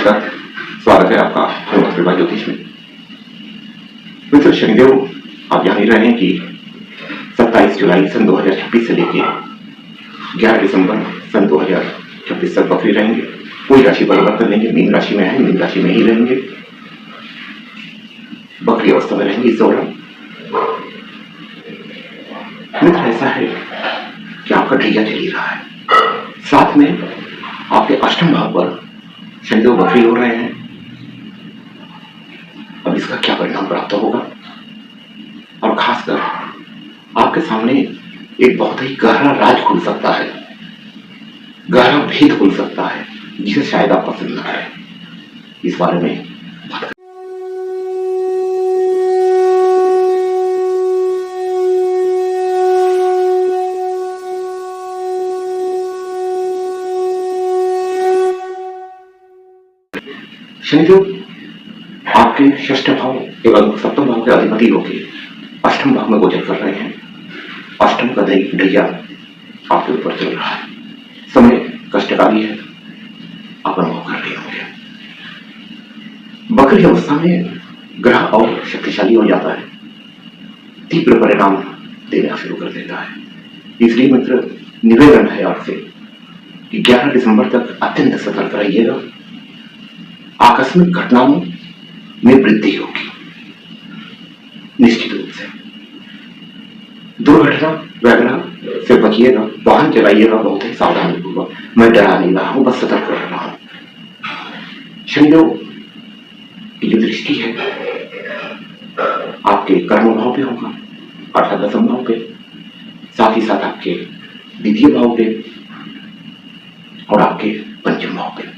नमस्कार, स्वागत है आपका हनुमत कृपा ज्योतिष में। मित्र शनिदेव आप जान ही रहे हैं कि 27 जुलाई सन 2026 से लेके 11 दिसंबर सन 2026 तक बकरी रहेंगे। कोई राशि परिवर्तन लेंगे, मीन राशि में है, मीन राशि में ही रहेंगे, बकरी अवस्था में रहेंगे इस दौरान। मित्र ऐसा है कि आपका ढैया चल ही रहा है, साथ में आपके अष्टम भाव पर शनिदेव बकरी हो रहे हैं। अब इसका क्या परिणाम प्राप्त होगा, और खासकर आपके सामने एक बहुत ही गहरा राज खुल सकता है, गहरा भेद खुल सकता है, जिसे शायद आप पसंद न करें। इस बारे में बात शनिदेव आपके षष्ठ भाव एवं सप्तम भाव के अधिपति होकर अष्टम भाव में गोचर कर रहे हैं। अष्टम का ढैया आपके ऊपर चल रहा है, समय कष्टकारी है, आप अनुभव कर रहे होंगे। बकरी अवस्था में ग्रह और शक्तिशाली हो जाता है, तीव्र परिणाम देना शुरू कर देता है। इसलिए मित्र निवेदन है आपसे कि 11 दिसंबर तक अत्यंत सतर्क रहिएगा। आकस्मिक घटनाओं में वृद्धि होगी निश्चित रूप से। दुर्घटना वगैरह से बचिएगा, वाहन चलाइएगा बहुत ही सावधानी पूर्वक। मैं डरा नहीं रहा हूं, बस सतर्क कर रहा हूं। शनिदेव की जो दृष्टि है आपके कर्म भाव पे होगा, अर्थात दसम भाव पे, साथ ही साथ आपके द्वितीय भाव पे और आपके पंचम भाव पे।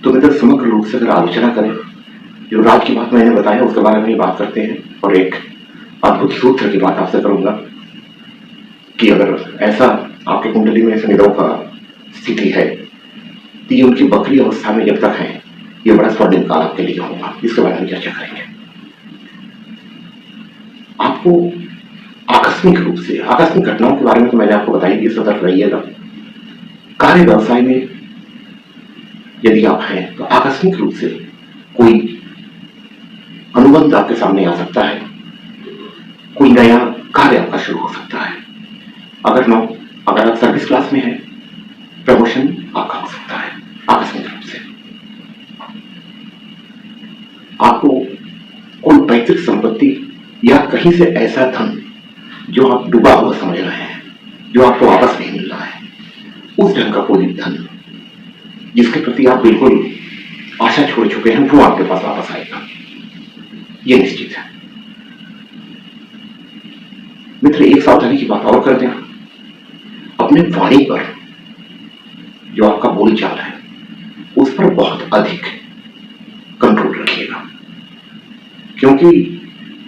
तो मित्र समग्र रूप से अगर आलोचना करें, जो राज की बात मैंने बताया उसके बारे में बात करते हैं, और एक अद्भुत सूत्र की बात आपसे करूंगा कि अगर ऐसा आपके कुंडली में शनिदेव का स्थिति है तो ये उनकी बकरी अवस्था में जब तक है, ये बड़ा स्वर्णिम काल आपके लिए होगा। इसके बारे में चर्चा करेंगे। आपको आकस्मिक रूप से आकस्मिक घटनाओं के बारे में तो मैंने आपको बताई कि सतर्क रहिएगा। कार्य व्यवसाय में यदि आप हैं तो आकस्मिक रूप से कोई अनुबंध आपके सामने आ सकता है, कोई नया कार्य आपका शुरू हो सकता है। अगर आप सर्विस क्लास में हैं, प्रमोशन आपका हो सकता है आकस्मिक रूप से। आपको कोई पैतृक संपत्ति या कहीं से ऐसा धन जो आप डूबा हुआ समझ रहे हैं, जो आपको वापस नहीं मिल रहा है, उस ढंग का कोई धन जिसके प्रति आप बिल्कुल आशा छोड़ चुके हैं, वो आपके पास वापस आएगा, ये निश्चित है। मित्र एक सावधानी की बात और कर दें, अपने वाणी पर जो आपका बोलचाल है उस पर बहुत अधिक कंट्रोल रखिएगा, क्योंकि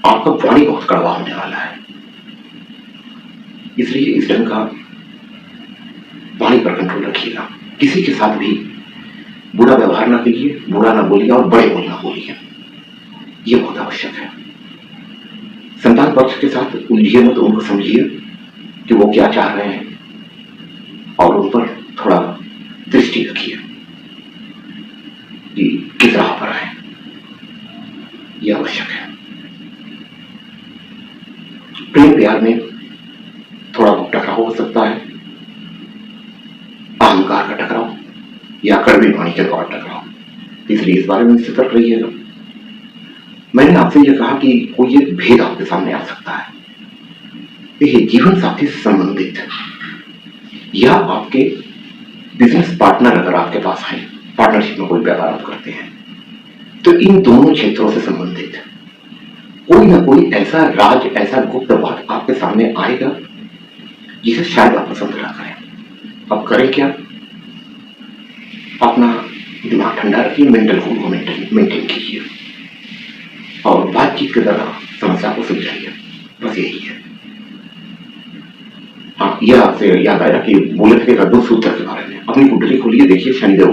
आपका वाणी बहुत कड़वा होने वाला है। इसलिए इस ढंग का वाणी पर कंट्रोल रखिएगा। किसी के साथ भी बुरा व्यवहार ना कीजिए, बुरा ना बोलिए और बड़े बोल ना बोलिए, यह बहुत आवश्यक है। संतान पक्ष के साथ उलझिए मत, उनको समझिए कि वो क्या चाह रहे हैं और उन पर थोड़ा दृष्टि रखिए कि किस राह पर है, यह आवश्यक है। प्रेम प्यार में थोड़ा टकराव हो सकता है, अहंकार का टकराव या कड़वी वाणी के द्वारा टकराव, इसलिए इस बारे में सतर्क रहिएगा। मैंने आपसे यह कहा कि कोई एक भेद आपके सामने आ सकता है, देखिए जीवन साथी से संबंधित या आपके बिजनेस पार्टनर अगर आपके पास है, पार्टनरशिप में कोई व्यापार आप करते हैं, तो इन दोनों क्षेत्रों से संबंधित कोई ना कोई ऐसा राज, ऐसा गुप्त बात आपके सामने आएगा जिसे शायद आप पसंद ना करें। अब करें क्या, अपना दिमाग ठंडा रखिए, मेंटल कूल को मेंटेन कीजिए और बातचीत के द्वारा समस्या को सुलझाइए, बस यही है। हाँ, यह आपसे याद आया कि बोले थे अद्भुत सूत्र के बारे में। अपनी कुंडली खोलिए, देखिए शनिदेव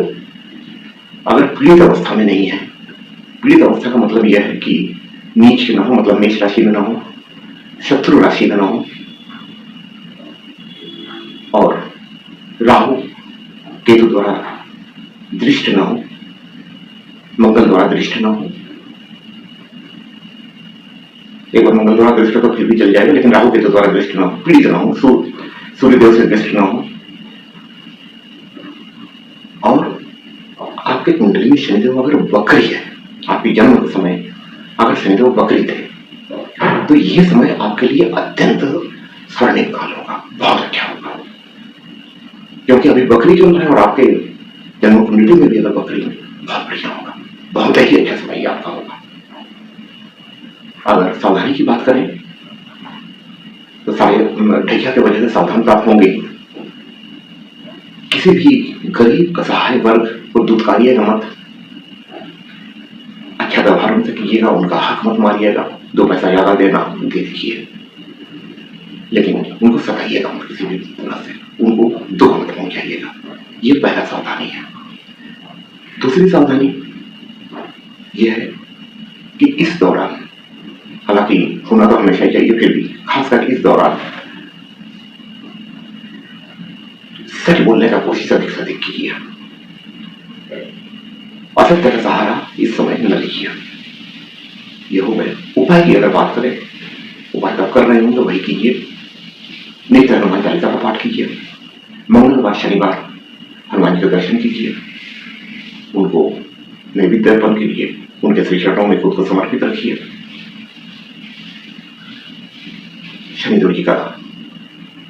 अगर पीड़ित अवस्था में नहीं है, पीड़ित अवस्था का मतलब यह है कि नीच ना हो, मतलब मेष राशि में ना हो, शत्रु राशि में ना हो, और राहु केतु द्वारा दृष्ट न हो, मंगल द्वारा दृष्ट न हो। एक बार मंगल द्वारा दृष्ट तो फिर भी चल जाएगा, लेकिन राहु केतु द्वारा दृष्ट न हो, पीड़ित न हो, सूर्यदेव से दृष्ट न हो। और आपके कुंडली में शनिदेव अगर वक्री है, आपके जन्म के समय अगर शनिदेव वक्री थे, तो यह समय आपके लिए अत्यंत स्वर्णिम काल होगा, बहुत अच्छा होगा। क्योंकि अभी वक्री चल रहा है और आपके जन्म कुंडली में भी अगर वक्री है, बहुत बढ़िया होगा, बहुत ही अच्छा समय आपका होगा। अगर सावधानी की बात करें तो ढैया की वजह से सावधान आप होंगे। किसी भी गरीब असहाय वर्ग को दुत्कारिएगा मत, अच्छा व्यवहार उनसे कीजिएगा, उनका हक मत मारिएगा, 2 पैसा ज्यादा देना दे दीजिए, लेकिन उनको सताइएगा मत किसी भी तरह से, उनको दुख मत पहुंचाइएगा। ये पहला सावधानी है। दूसरी सावधानी यह है कि इस दौरान, हालांकि होना तो हमेशा ही चाहिए, फिर भी खासकर इस दौरान सच बोलने का कोशिश अधिक से अधिक कीजिए। असत्य का सहारा इस समय न लीजिए। यह हो गए उपाय की। अगर बात करें, उपाय तब कर रहे होंगे वही कीजिए। नित्य हनुमान चालीसा का पाठ कीजिए। मंगलवार शनिवार हनुमान जी का दर्शन कीजिए, उनको नैवेद्य अर्पण कीजिए, उनके श्री चरणों में खुद को समर्पित रखिए। शनिदेव जी का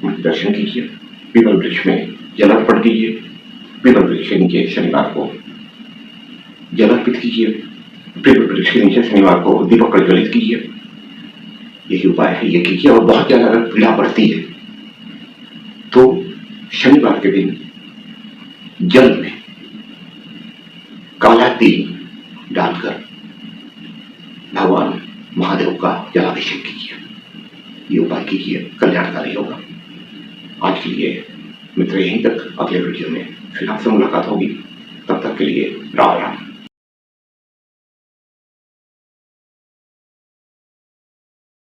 दर्शन कीजिए, पीपल वृक्ष में जल अर्पण कीजिए, पीपल वृक्ष के नीचे शनिवार को जल अर्पित कीजिए, पीपल वृक्ष के नीचे शनिवार को दीपक प्रज्वलित कीजिए। यही उपाय है, ये कीजिए। और बहुत ज्यादा अगर पीड़ा बढ़ती है तो शनिवार के दिन जल में काला तिल डालकर भगवान महादेव का जलाभिषेक कीजिए। ये उपाय कीजिए, कल्याणकारी होगा। आज के लिए मित्र यहीं तक, अगले वीडियो में फिर आपसे मुलाकात होगी। तब तक के लिए राम राम।